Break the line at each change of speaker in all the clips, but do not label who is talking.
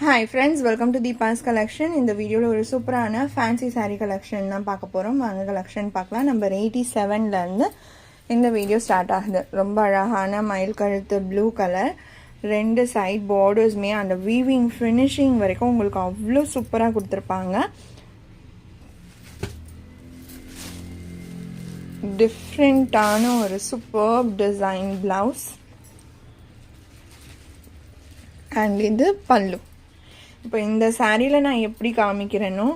Hi friends, welcome to Deepa's collection. இந்த வீடியோல ஒரு சூப்பரான ஃபேன்சி saree collection தான் பார்க்க போறோம். வாங்க கலெக்ஷன் பார்க்கலாம். நம்பர் 87ல இருந்து இந்த வீடியோ ஸ்டார்ட் ஆகுது. ரொம்ப அழகான மயில் கழுத்து ப்ளூ கலர், ரெண்டு சைடு பார்டர்ஸ்மே அந்த வீவிங் ஃபினிஷிங் வரைக்கும் உங்களுக்கு அவ்வளோ சூப்பராக கொடுத்துருப்பாங்க. டிஃப்ரெண்ட்டான ஒரு சூப்பர் டிசைன் பிளவுஸ் அண்ட் இது பல்லு. இப்போ இந்த சாரியில் நான் எப்படி காமிக்கிறேனோ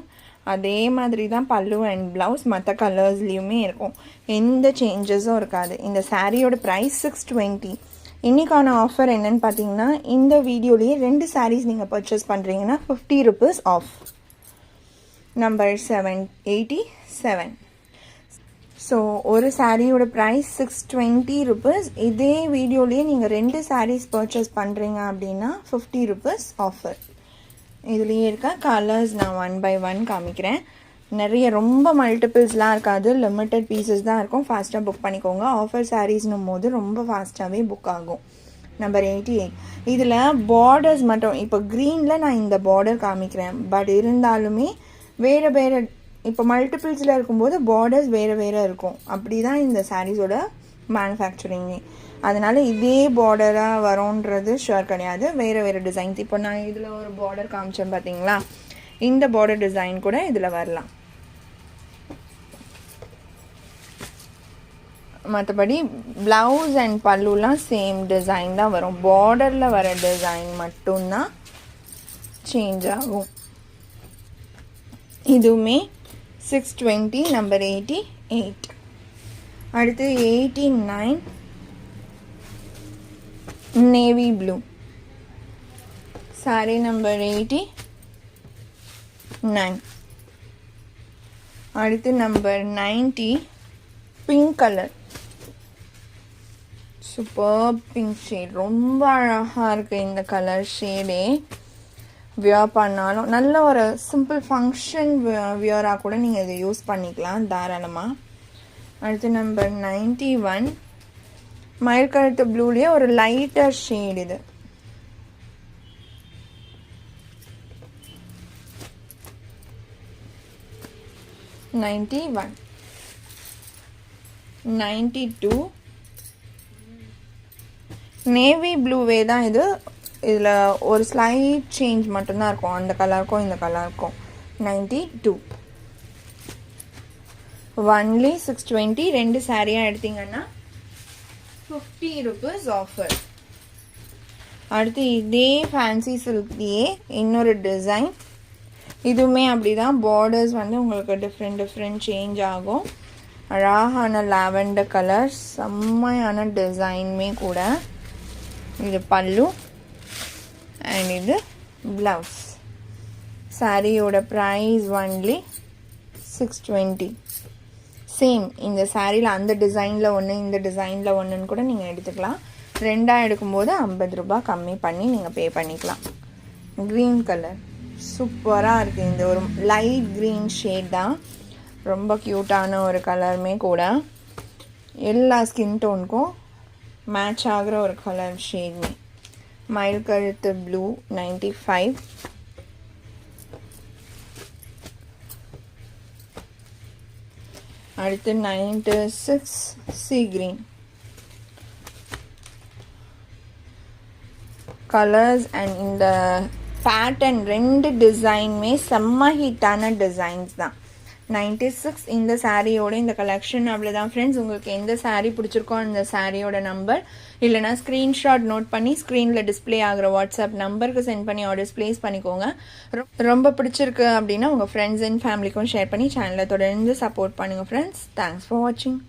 அதே மாதிரி தான் பல்லு அண்ட் ப்ளவுஸ் மற்ற கலர்ஸ்லேயுமே இருக்கும். எந்த சேஞ்சஸும் இருக்காது. இந்த சாரியோட ப்ரைஸ் 620. இன்றைக்கான ஆஃபர் என்னன்னு பார்த்தீங்கன்னா, இந்த வீடியோலேயே 2 சாரீஸ் நீங்கள் பர்ச்சேஸ் பண்ணுறீங்கன்னா 50 rupees ஆஃப். நம்பர் 787. ஸோ ஒரு சாரியோட ப்ரைஸ் 620 rupees. இதே வீடியோலேயே நீங்கள் 2 சாரீஸ் பர்ச்சேஸ் பண்ணுறீங்க அப்படின்னா 50 rupees ஆஃபர். இதுலேயே இருக்க கலர்ஸ் நான் 1 by 1 காமிக்கிறேன். நிறைய ரொம்ப மல்டிபிள்ஸ்லாம் இருக்காது, லிமிட்டட் பீசஸ் தான் இருக்கும். ஃபாஸ்ட்டாக புக் பண்ணிக்கோங்க. ஆஃபர் சாரீஸ்னும் போது ரொம்ப ஃபாஸ்ட்டாகவே புக் ஆகும். நம்பர் 88. இதில் பார்டர்ஸ் மட்டும், இப்போ க்ரீனில் நான் இந்த பார்டர் காமிக்கிறேன், பட் இருந்தாலுமே வேறு வேறு, இப்போ மல்டிபிள்ஸில் இருக்கும்போது பார்டர்ஸ் வேறு வேறு இருக்கும். அப்படி தான் இந்த சாரீஸோட மேனுஃபேக்சரிங்கே. அதனால் இதே பார்டராக வரும்ன்றது ஷுர் கிடையாது. வேறு வேறு டிசைன்ஸ், இப்போ நான் இதில் ஒரு பார்டர் காமிச்சேன் பார்த்தீங்களா, இந்த பார்டர் டிசைன் கூட இதில் வரலாம். மற்றபடி ப்ளவுஸ் அண்ட் பல்லுலாம் சேம் டிசைன் தான் வரும். பார்டரில் வர டிசைன் மட்டும்தான் சேஞ்ச் ஆகும். இதுவுமே 620. நம்பர் 88. அடுத்து 89 நேவி ப்ளூ சாரி. நம்பர் 89. அடுத்து number 90 pink colour, super pink shade. ரொம்ப அழகாக இருக்குது இந்த கலர் ஷேடே. வியர் பண்ணாலும் நல்ல ஒரு சிம்பிள் ஃபங்க்ஷன் வியராக கூட நீங்கள் இதை யூஸ் பண்ணிக்கலாம் தாராளமாக. அடுத்து நம்பர் 91 மயில் கழுத்து ப்ளூலேயே ஒரு லைட்டர் ஷேட். இது (91) 92 நேவி ப்ளூவே தான் இது. இதில் ஒரு ஸ்லைட் சேஞ்ச் மட்டும்தான் இருக்கும் அந்த கலருக்கும் இந்த கலருக்கும். 92 ஒன்லி 620. 2 சாரியாக எடுத்தீங்கன்னா 50 rupees ஆஃபர். அடுத்து இதே ஃபேன்சி சில்க்லேயே இன்னொரு டிசைன். இதுவுமே அப்படி தான். பார்டர்ஸ் வந்து உங்களுக்கு டிஃப்ரெண்ட் சேஞ்ச் ஆகும். அழகான லாவெண்டர் கலர், செம்மையான டிசைனுமே கூட. இது பல்லு அண்ட் இது ப்ளவுஸ். சாரியோட ப்ரைஸ் ஒன்லி 620. சேம் இந்த சாரியில் அந்த டிசைனில் ஒன்று, இந்த டிசைனில் ஒன்றுன்னு கூட நீங்கள் எடுத்துக்கலாம். 2ஆக எடுக்கும்போது 50 ரூபாய் கம்மி பண்ணி நீங்கள் பே பண்ணிக்கலாம். க்ரீன் கலர் சூப்பராக இருக்குது. இந்த ஒரு லைட் க்ரீன் ஷேட் தான். ரொம்ப க்யூட்டான ஒரு கலருமே கூட. எல்லா ஸ்கின் டோனுக்கும் மேட்ச் ஆகிற ஒரு கலர் ஷேட்மே. மயில் கழுத்து ப்ளூ 95. அடுத்து 96 சி கிரீன். கலர்ஸ் அண்ட் இந்த பேட்டர்ன் 2 டிசைனுமே செம்ம ஹிட்டான டிசைன்ஸ் தான். 96 இந்த சாரியோட இந்த கலெக்ஷன் அவ்வளோதான் ஃப்ரெண்ட்ஸ். உங்களுக்கு எந்த சாரீ பிடிச்சிருக்கோ அந்த சாரியோட நம்பர் இல்லைனா ஸ்க்ரீன்ஷாட் நோட் பண்ணி ஸ்க்ரீனில் டிஸ்பிளே ஆகிற வாட்ஸ்அப் நம்பருக்கு சென்ட் பண்ணி ஆர்டர்ஸ் ப்ளேஸ் பண்ணிக்கோங்க. ரொம்ப பிடிச்சிருக்கு அப்படின்னா உங்கள் ஃப்ரெண்ட்ஸ் அண்ட் ஃபேமிலிக்கும் ஷேர் பண்ணி சேனலை தொடர்ந்து சப்போர்ட் பண்ணுங்கள் ஃப்ரெண்ட்ஸ். தேங்க்ஸ் ஃபார் வாட்சிங்.